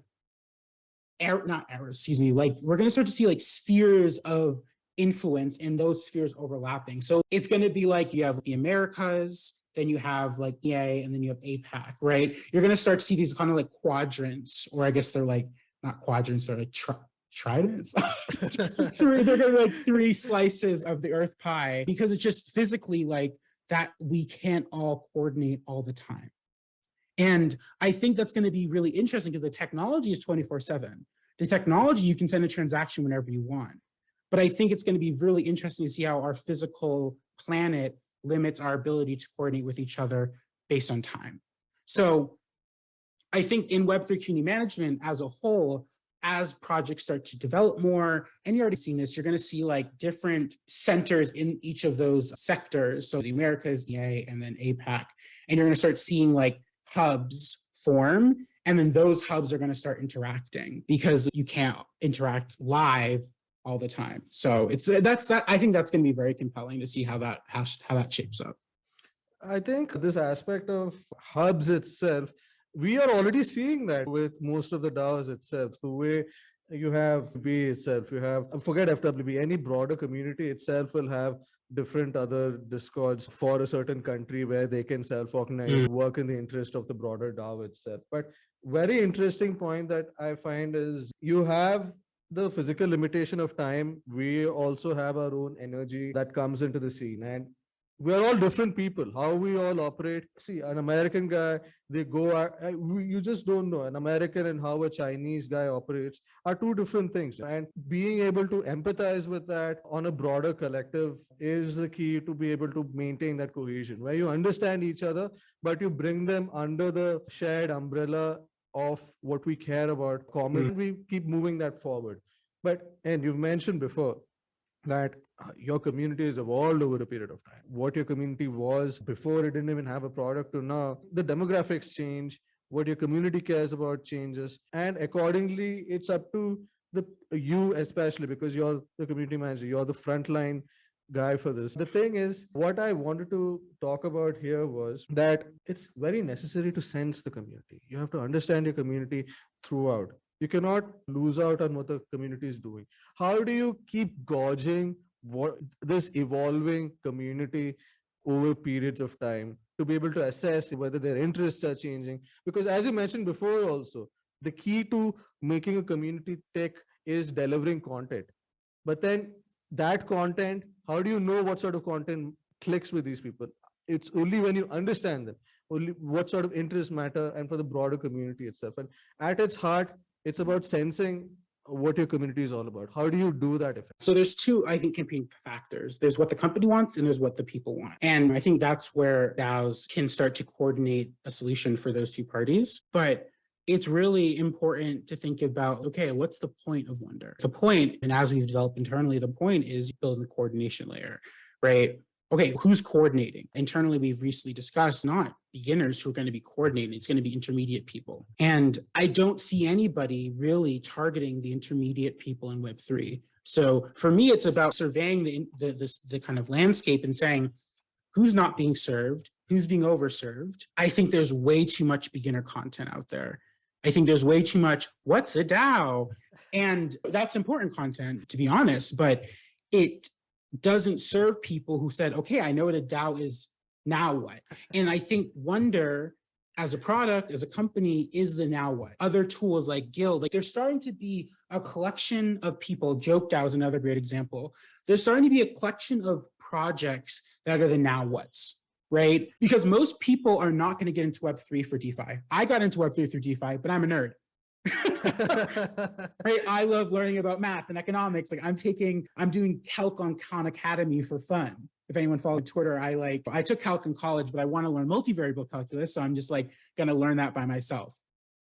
we're going to start to see like spheres of influence and those spheres overlapping. So it's going to be like you have the Americas, then you have like EA, and then you have APAC, right? You're going to start to see these kind of like quadrants, or I guess they're like, not quadrants, they're like tridents. They're going to be like 3 slices of the earth pie, because it's just physically like that we can't all coordinate all the time. And I think that's going to be really interesting because the technology is 24/7. The technology, you can send a transaction whenever you want. But I think it's going to be really interesting to see how our physical planet limits our ability to coordinate with each other based on time. So I think in Web3 community management as a whole, as projects start to develop more, and you're already seeing this, you're going to see like different centers in each of those sectors. So the Americas, EA, and then APAC. And you're going to start seeing like hubs form. And then those hubs are going to start interacting, because you can't interact live all the time. So I think that's going to be very compelling to see how that shapes up. I think this aspect of hubs itself, we are already seeing that with most of the DAOs itself. The way you have B itself, you have, forget FWB, any broader community itself will have different other discords for a certain country where they can self-organize, work in the interest of the broader DAO itself. But very interesting point that I find is you have the physical limitation of time. We also have our own energy that comes into the scene, and we're all different people. How we all operate. See, an American guy, they go out, you just don't know. An American and how a Chinese guy operates are 2 different things. And being able to empathize with that on a broader collective is the key to be able to maintain that cohesion, where you understand each other, but you bring them under the shared umbrella of what we care about common. We keep moving that forward. And you've mentioned before that your community has evolved over a period of time. What your community was before it didn't even have a product to now, the demographics change, what your community cares about changes. And accordingly, it's up to you especially, because you're the community manager, you're the frontline guy for this. The thing is, what I wanted to talk about here was that it's very necessary to sense the community. You have to understand your community throughout. You cannot lose out on what the community is doing. How do you keep gauging this evolving community over periods of time to be able to assess whether their interests are changing? Because as you mentioned before also, the key to making a community tick is delivering content. But then that content, how do you know what sort of content clicks with these people? It's only when you understand them, only what sort of interests matter, and for the broader community itself. And at its heart, it's about sensing what your community is all about. How do you do that effectively? So there's 2, I think, competing factors. There's what the company wants and there's what the people want. And I think that's where DAOs can start to coordinate a solution for those 2 parties. But it's really important to think about, okay, what's the point of Wonder? The point, and as we've developed internally, the point is building the coordination layer, right? Okay, who's coordinating? Internally, we've recently discussed not beginners who are going to be coordinating. It's going to be intermediate people. And I don't see anybody really targeting the intermediate people in Web3. So for me, it's about surveying the kind of landscape and saying, who's not being served? who's being overserved. I think there's way too much beginner content out there. I think there's way too much, what's a DAO? And that's important content, to be honest, but it doesn't serve people who said, okay, I know what a DAO is, now what? And I think Wonder as a product, as a company, is the now what. Other tools like Guild, like there's starting to be a collection of people, Joke DAO is another great example. There's starting to be a collection of projects that are the now what's, right? Because most people are not going to get into Web3 for DeFi. I got into Web3 through DeFi, but I'm a nerd. Right? I love learning about math and economics. Like I'm doing calc on Khan Academy for fun. If anyone followed Twitter, I took calc in college, but I want to learn multivariable calculus. So I'm just like going to learn that by myself.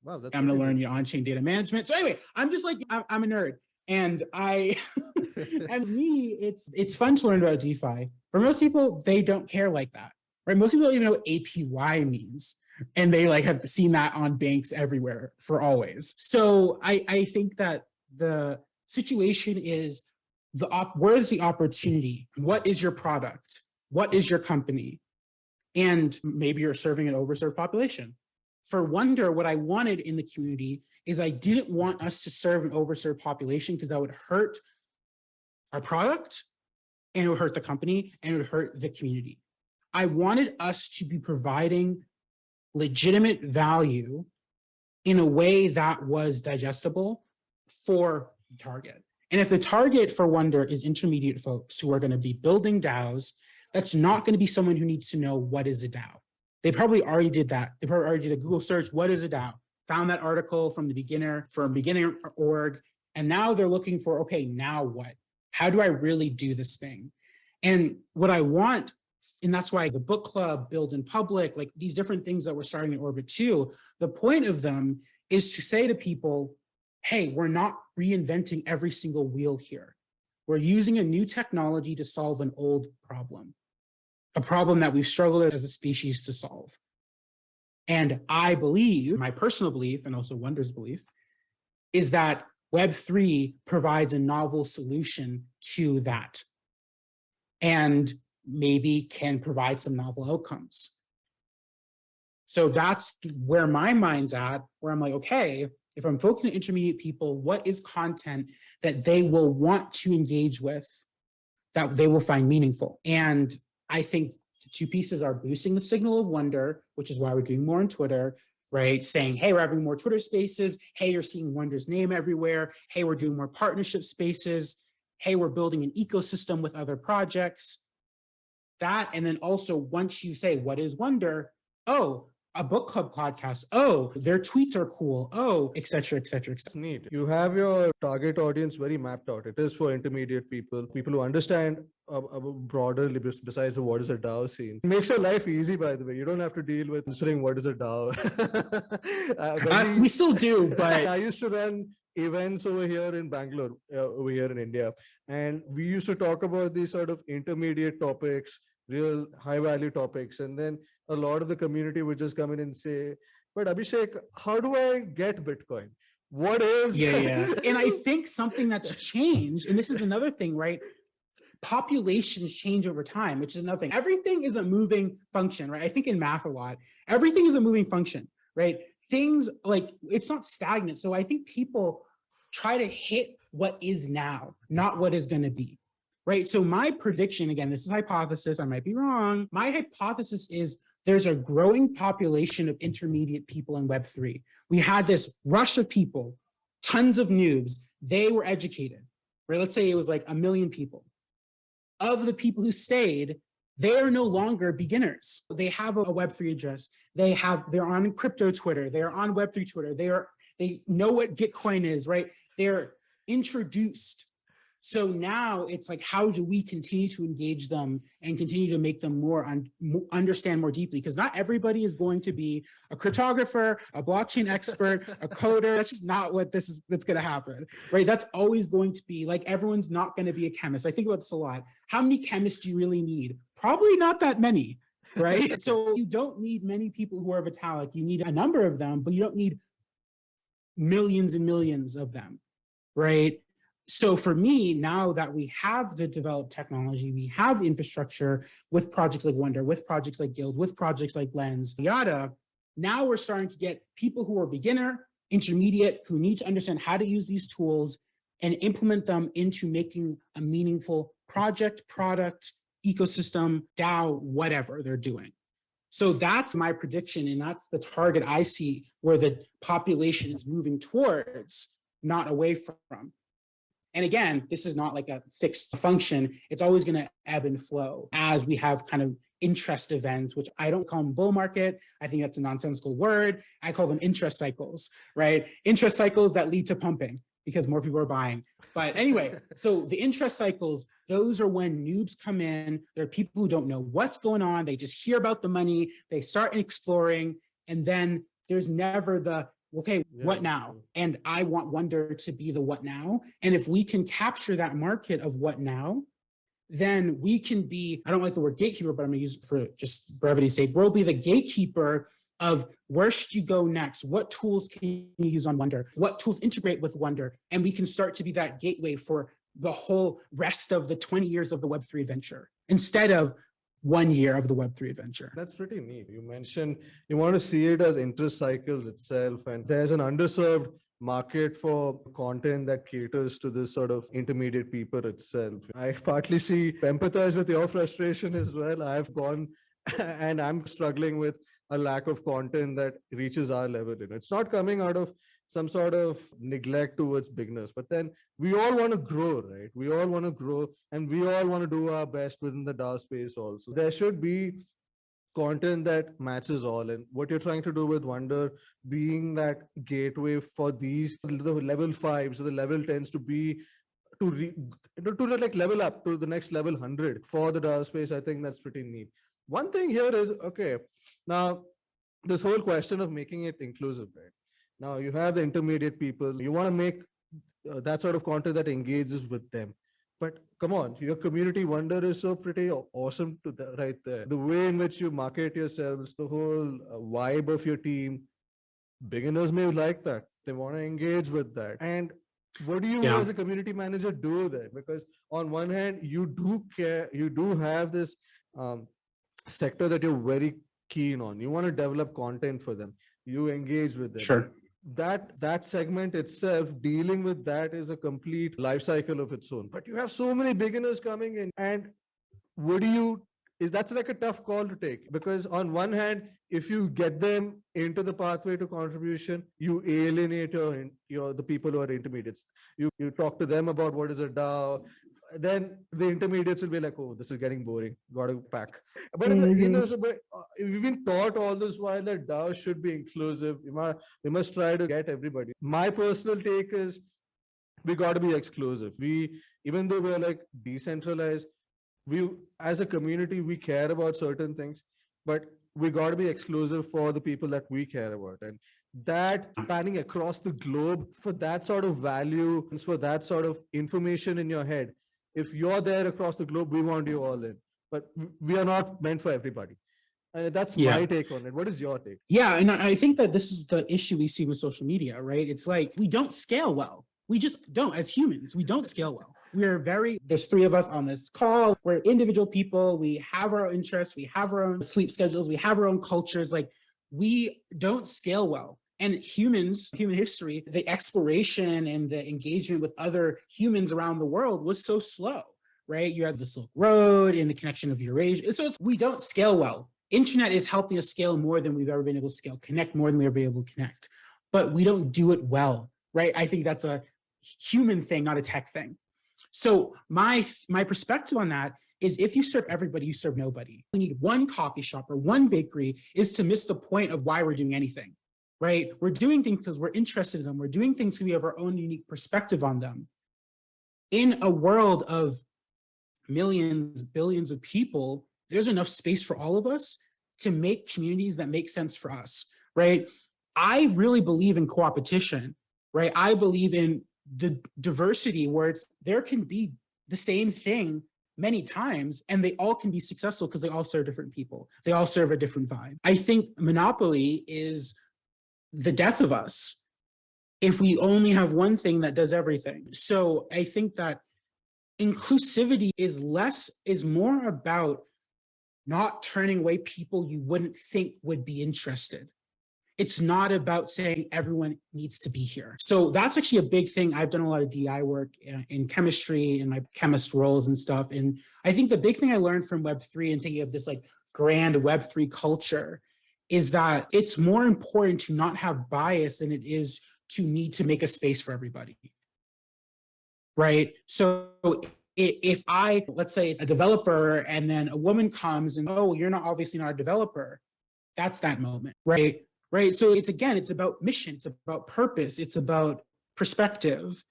Wow, that's I'm going to learn on-chain data management. So anyway, I'm just like, I'm a nerd. And and me, it's fun to learn about DeFi. For most people, they don't care like that, right? Most people don't even know what APY means. And they like have seen that on banks everywhere for always. So I think that the situation is where is the opportunity? What is your product? What is your company? And maybe you're serving an overserved population. For Wonder, what I wanted in the community is I didn't want us to serve an overserved population because that would hurt our product and it would hurt the company and it would hurt the community. I wanted us to be providing legitimate value in a way that was digestible for the target. And if the target for Wonder is intermediate folks who are going to be building DAOs, that's not going to be someone who needs to know what is a DAO. They probably already did that. They probably already did a Google search, what is a DAO? Found that article from beginner org, and now they're looking for, okay, now what? How do I really do this thing? And what I want, and that's why the book club, build in public, like these different things that we're starting in Orbit 2, the point of them is to say to people, hey, we're not reinventing every single wheel here. We're using a new technology to solve an old problem, a problem that we've struggled as a species to solve. And I believe, my personal belief, and also Wonder's belief, is that Web3 provides a novel solution to that. And maybe can provide some novel outcomes. So that's where my mind's at, where I'm like, okay, if I'm focusing on intermediate people, what is content that they will want to engage with, that they will find meaningful? And I think the two pieces are boosting the signal of Wonder, which is why we're doing more on Twitter, right? Saying, hey, we're having more Twitter spaces. Hey, you're seeing Wonder's name everywhere. Hey, we're doing more partnership spaces. Hey, we're building an ecosystem with other projects. That, and then also once you say, what is Wonder? Oh, a book club podcast. Oh, their tweets are cool. Oh, et cetera, et cetera, et cetera. Neat. You have your target audience very mapped out. It is for intermediate people who understand broader besides what is a DAO scene. It makes your life easy, by the way. You don't have to deal with answering what is a DAO. We still do, but I used to run events over here in Bangalore, over here in India. And we used to talk about these sort of intermediate topics, real high value topics. And then a lot of the community would just come in and say, but Abhishek, how do I get Bitcoin? What is? Yeah. And I think something that's changed, and this is another thing, right? Populations change over time, which is another thing. Everything is a moving function, right? I think in math a lot, everything is a moving function, right? Things like, it's not stagnant. So I think people try to hit what is now, not what is going to be, right? So my prediction, again, this is hypothesis, I might be wrong. My hypothesis is there's a growing population of intermediate people in Web3. We had this rush of people, tons of noobs, they were educated, right? Let's say it was like 1 million people. Of the people who stayed, they are no longer beginners. They have a Web3 address. They're on crypto Twitter. They're on Web3 Twitter. They know what Gitcoin is, right? They're introduced. So now it's like, how do we continue to engage them and continue to make them understand more deeply? Because not everybody is going to be a cryptographer, a blockchain expert, a coder. That's just not what that's going to happen, right? That's always going to be like, everyone's not going to be a chemist. I think about this a lot. How many chemists do you really need? Probably not that many, right? So you don't need many people who are Vitalik. You need a number of them, but you don't need millions and millions of them, right? So for me, now that we have the developed technology, we have infrastructure with projects like Wonder, with projects like Guild, with projects like Lens, yada, now we're starting to get people who are beginner, intermediate, who need to understand how to use these tools and implement them into making a meaningful project, product, ecosystem, DAO, whatever they're doing. So that's my prediction, and that's the target I see where the population is moving towards, not away from. And again, this is not like a fixed function. It's always going to ebb and flow as we have kind of interest events, which I don't call them bull market. I think that's a nonsensical word. I call them interest cycles, right? Interest cycles that lead to pumping because more people are buying. But anyway, so the interest cycles, those are when noobs come in. There are people who don't know what's going on. They just hear about the money. They start exploring. And then there's never the, okay, what now? And I want Wonder to be the what now. And if we can capture that market of what now, then we can be, I don't like the word gatekeeper, but I'm gonna use it for just brevity's sake. We'll be the gatekeeper of where should you go next? What tools can you use on Wonder? What tools integrate with Wonder? And we can start to be that gateway for the whole rest of the 20 years of the Web3 adventure instead of 1 year of the Web3 adventure. That's pretty neat. You mentioned you want to see it as interest cycles itself, and there's an underserved market for content that caters to this sort of intermediate people itself. I partly empathize with your frustration as well. I've gone and I'm struggling with a lack of content that reaches our level. It's not coming out of some sort of neglect towards beginners, but then we all want to grow, right? We all want to grow and we all want to do our best within the DAO space also. There should be content that matches all, and what you're trying to do with Wonder being that gateway for these, the level 5, so the level tends to be to like level up to the next level 100 for the DAO space. I think that's pretty neat. One thing here is, okay, now this whole question of making it inclusive, right? Now you have the intermediate people, you want to make that sort of content that engages with them. But come on, your community Wonder is so pretty awesome to right there. The way in which you market yourselves, the whole vibe of your team, beginners may like that. They want to engage with that. And what do you as a community manager do there? Because on one hand, you do care, you do have this sector that you're very keen on. You want to develop content for them. You engage with them. Sure. That segment itself, dealing with that is a complete life cycle of its own. But you have so many beginners coming in, and that's like a tough call to take, because on one hand, if you get them into the pathway to contribution, you alienate the people who are intermediates. You talk to them about what is a DAO, then the intermediates will be like, oh, this is getting boring, gotta pack. But we've been taught all this while that DAO should be inclusive. We must try to get everybody. My personal take is we got to be exclusive. Even though we're like decentralized, we as a community, we care about certain things, but we got to be exclusive for the people that we care about. And that spanning across the globe for that sort of value, for that sort of information in your head. If you're there across the globe, we want you all in, but we are not meant for everybody. That's my take on it. What is your take? Yeah, and I think that this is the issue we see with social media, right? It's like we don't scale well. We just don't, as humans, we don't scale well. There's 3 of us on this call. We're individual people. We have our own interests. We have our own sleep schedules. We have our own cultures. Like, we don't scale well. And human history, the exploration and the engagement with other humans around the world was so slow, right? You have the Silk Road and the connection of Eurasia. So we don't scale well. Internet is helping us scale more than we've ever been able to scale, connect more than we've ever been able to connect. But we don't do it well, right? I think that's a human thing, not a tech thing. So my perspective on that is, if you serve everybody, you serve nobody. We need one coffee shop or one bakery is to miss the point of why we're doing anything. Right? We're doing things because we're interested in them. We're doing things because we have our own unique perspective on them. In a world of millions, billions of people, there's enough space for all of us to make communities that make sense for us, right? I really believe in co-opetition, right? I believe in the diversity where there can be the same thing many times, and they all can be successful because they all serve different people. They all serve a different vibe. I think monopoly is the death of us. if we only have one thing that does everything. So I think that inclusivity is more about not turning away people you wouldn't think would be interested. It's not about saying everyone needs to be here. So that's actually a big thing. I've done a lot of DI work in chemistry in my chemist roles and stuff. And I think the big thing I learned from Web3 and thinking of this like grand Web3 culture is that it's more important to not have bias than it is to need to make a space for everybody, right? So if I, let's say a developer and then a woman comes and, oh, you're not obviously not a developer, that's that moment, right? Right. So it's about mission, it's about purpose, it's about perspective,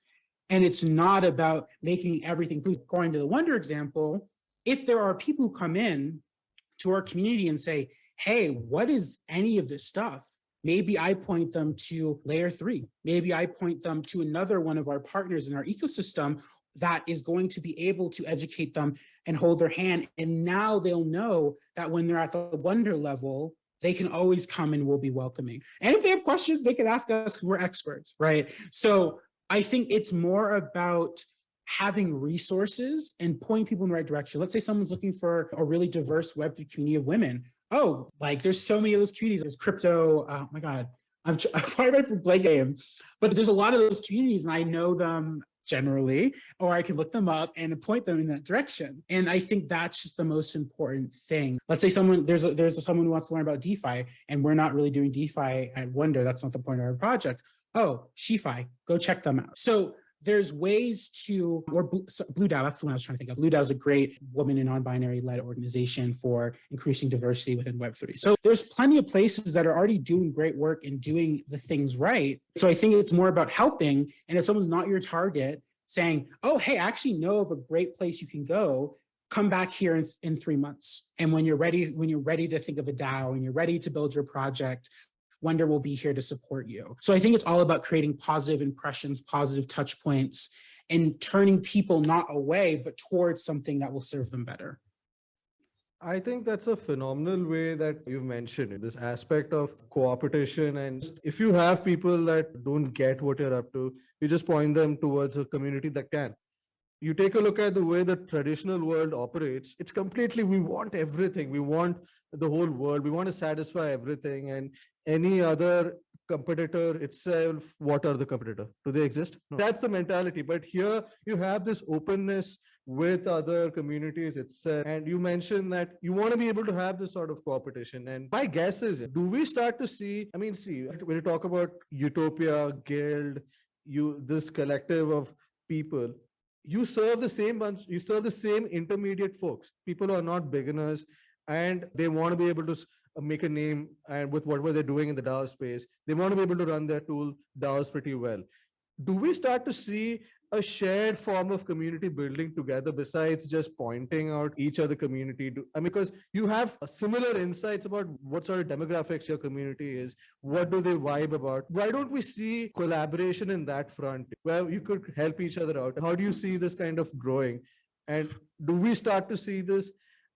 and it's not about making everything. Going to the Wonder example, if there are people who come in to our community and say, hey, what is any of this stuff? Maybe I point them to layer 3. Maybe I point them to another one of our partners in our ecosystem that is going to be able to educate them and hold their hand. And now they'll know that when they're at the Wonder level, they can always come and we'll be welcoming. And if they have questions, they can ask us, we're experts, right? So I think it's more about having resources and pointing people in the right direction. Let's say someone's looking for a really diverse Web3 community of women. Oh, like there's so many of those communities. There's crypto, oh my God, I'm probably for Blake game, but there's a lot of those communities and I know them generally, or I can look them up and point them in that direction. And I think that's just the most important thing. Let's say there's someone who wants to learn about DeFi and we're not really doing DeFi at Wonder. That's not the point of our project. Oh, SheFi, go check them out. So there's ways to, or Blue DAO, that's the one I was trying to think of. Blue DAO is a great woman and non-binary led organization for increasing diversity within Web3. So there's plenty of places that are already doing great work and doing the things right. So I think it's more about helping. And if someone's not your target, saying, oh, hey, I actually know of a great place you can go, come back here in 3 months. And when you're ready to think of a DAO and you're ready to build your project, Wonder will be here to support you. So I think it's all about creating positive impressions, positive touch points, and turning people not away, but towards something that will serve them better. I think that's a phenomenal way that you mentioned this aspect of cooperation. And if you have people that don't get what you're up to, you just point them towards a community that can. You take a look at the way the traditional world operates, it's completely, we want everything. We want the whole world. We want to satisfy everything. And any other competitor itself, what are the competitor? Do they exist? No. That's the mentality. But here you have this openness with other communities itself. And you mentioned that you want to be able to have this sort of competition. And my guess is, do we start to see, when you talk about utopia, guild, this collective of people, you serve the same intermediate folks, people who are not beginners, and they want to be able to make a name, and with whatever they're doing in the DAO space, they want to be able to run their tool DAOs pretty well. Do we start to see a shared form of community building together besides just pointing out each other community? Because you have similar insights about what sort of demographics your community is, what do they vibe about? Why don't we see collaboration in that front where you could help each other out? How do you see this kind of growing? And do we start to see this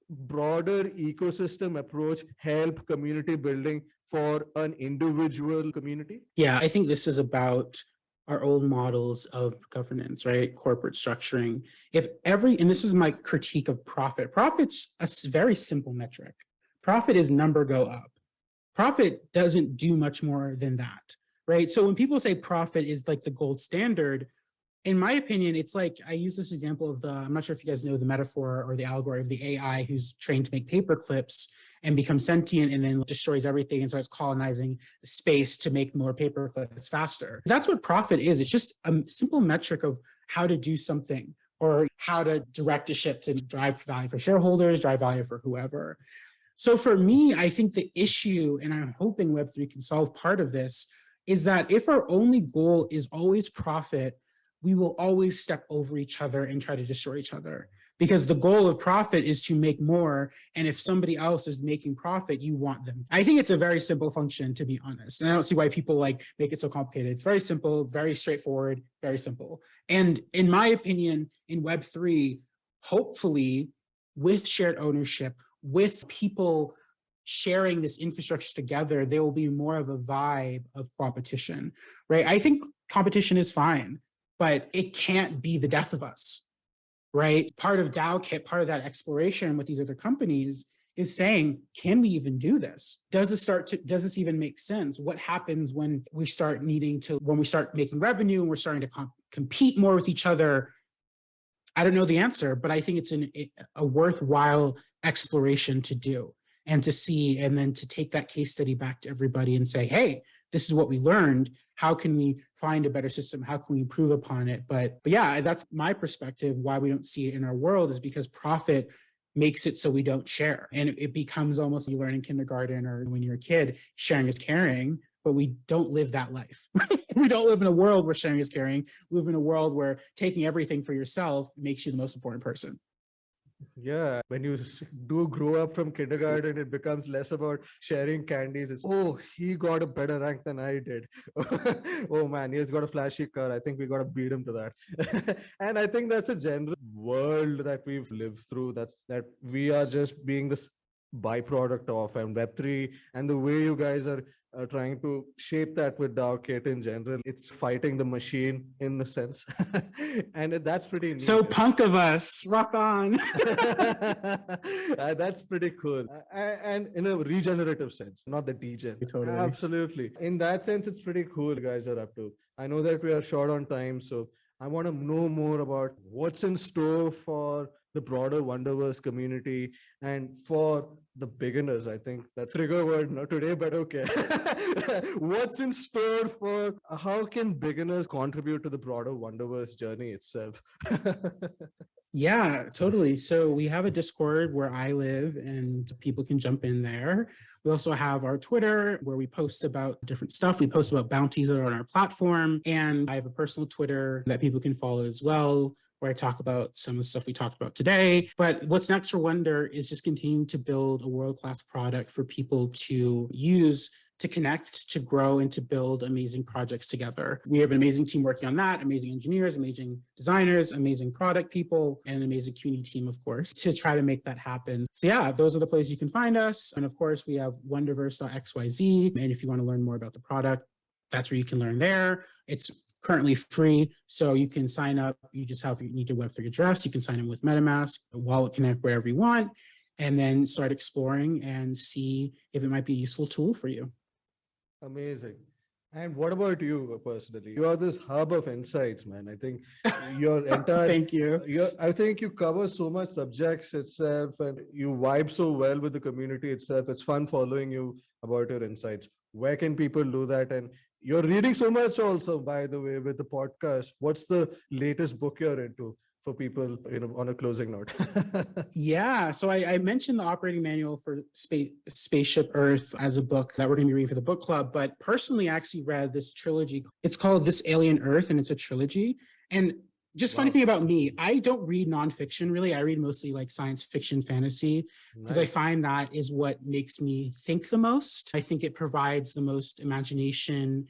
broader ecosystem approach help community building for an individual community? Yeah, I think this is about our old models of governance, right? Corporate structuring. And this is my critique of profit. Profit's a very simple metric. Profit is number go up. Profit doesn't do much more than that, right? So when people say profit is like the gold standard, in my opinion, it's like, I use this example of I'm not sure if you guys know the metaphor or the allegory of the AI who's trained to make paper clips and becomes sentient and then destroys everything and starts colonizing space to make more paper clips faster. That's what profit is. It's just a simple metric of how to do something or how to direct a ship to drive value for shareholders, drive value for whoever. So for me, I think the issue, and I'm hoping Web3 can solve part of this, is that if our only goal is always profit, we will always step over each other and try to destroy each other. Because the goal of profit is to make more. And if somebody else is making profit, you want them. I think it's a very simple function, to be honest. And I don't see why people make it so complicated. It's very simple, very straightforward, very simple. And in my opinion, in Web3, hopefully with shared ownership, with people sharing this infrastructure together, there will be more of a vibe of competition, right? I think competition is fine, but it can't be the death of us, right? Part of DAO Kit, part of that exploration with these other companies is saying, can we even do this? Does this even make sense? What happens when we start making revenue and we're starting to compete more with each other? I don't know the answer, but I think it's a worthwhile exploration to do and to see, and then to take that case study back to everybody and say, hey, this is what we learned. How can we find a better system? How can we improve upon it? But yeah, that's my perspective. Why we don't see it in our world is because profit makes it so we don't share. And it becomes almost like you learn in kindergarten or when you're a kid, sharing is caring, but we don't live that life. We don't live in a world where sharing is caring. We live in a world where taking everything for yourself makes you the most important person. Yeah, when you do grow up from kindergarten, it becomes less about sharing candies. It's, oh, he got a better rank than I did. Oh man, he's got a flashy car. I think we got to beat him to that. And I think that's a general world that we've lived through. That we are just being this byproduct of, and Web3 and the way you guys are trying to shape that with DAO Kit in general. It's fighting the machine in a sense. And that's pretty neat. So punk of us, rock on. That's pretty cool. And in a regenerative sense, not the degen. Totally. Absolutely. In that sense, it's pretty cool you guys are up to. I know that we are short on time, so I want to know more about what's in store for the broader Wonderverse community and for the beginners. I think that's a trigger word not today, but okay. What's in store for how can beginners contribute to the broader Wonderverse journey itself? Yeah, totally. So we have a Discord where I live and people can jump in there. We also have our Twitter where we post about different stuff. We post about bounties that are on our platform. And I have a personal Twitter that people can follow as well, where I talk about some of the stuff we talked about today. But what's next for Wonder is just continuing to build a world-class product for people to use, to connect, to grow, and to build amazing projects together. We have an amazing team working on that, amazing engineers, amazing designers, amazing product people, and an amazing community team, of course, to try to make that happen. So yeah, those are the places you can find us. And of course, we have wonderverse.xyz. And if you want to learn more about the product, that's where you can learn there. It's currently free, so you can sign up. You need your Web3 address. You can sign in with MetaMask, Wallet Connect, wherever you want, and then start exploring and see if it might be a useful tool for you. Amazing. And what about you personally? You are this hub of insights, man. I think your entire Thank you. I think you cover so much subjects itself, and you vibe so well with the community itself. It's fun following you about your insights. Where can people do that? And you're reading so much also, by the way, with the podcast. What's the latest book you're into for people, on a closing note? Yeah, so I mentioned the operating manual for Spaceship Earth as a book that we're going to be reading for the book club. But personally, I actually read this trilogy. It's called This Alien Earth, and it's a trilogy. And just funny thing about me, I don't read nonfiction really. I read mostly like science fiction, fantasy, because I find that is what makes me think the most. I think it provides the most imagination,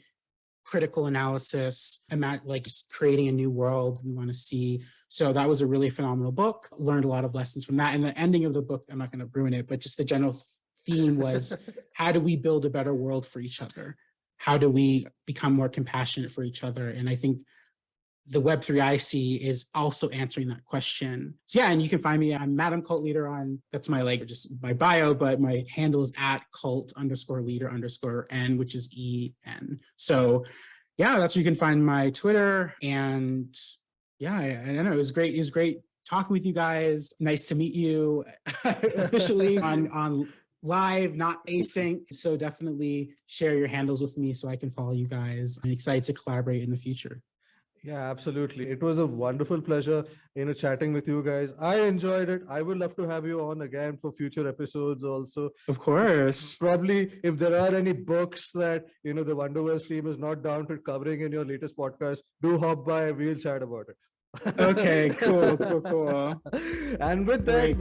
critical analysis, like creating a new world we want to see. So that was a really phenomenal book. Learned a lot of lessons from that. And the ending of the book, I'm not going to ruin it, but just the general theme was, how do we build a better world for each other? How do we become more compassionate for each other? And I think the Web3 I see is also answering that question. So yeah, and you can find me, I'm Madam Cult Leader that's just my bio, but my handle is @cult_leader_n, which is EN. So yeah, that's where you can find my Twitter. And yeah, I don't know, it was great. It was great talking with you guys. Nice to meet you officially on live, not async. So definitely share your handles with me so I can follow you guys. I'm excited to collaborate in the future. Yeah, absolutely. It was a wonderful pleasure, chatting with you guys. I enjoyed it. I would love to have you on again for future episodes also. Of course. Probably if there are any books that, the Wonderverse team is not down to covering in your latest podcast, do hop by. We'll chat about it. Okay, cool. And with that,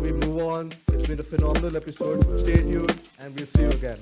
we move on. It's been a phenomenal episode. Stay tuned and we'll see you again.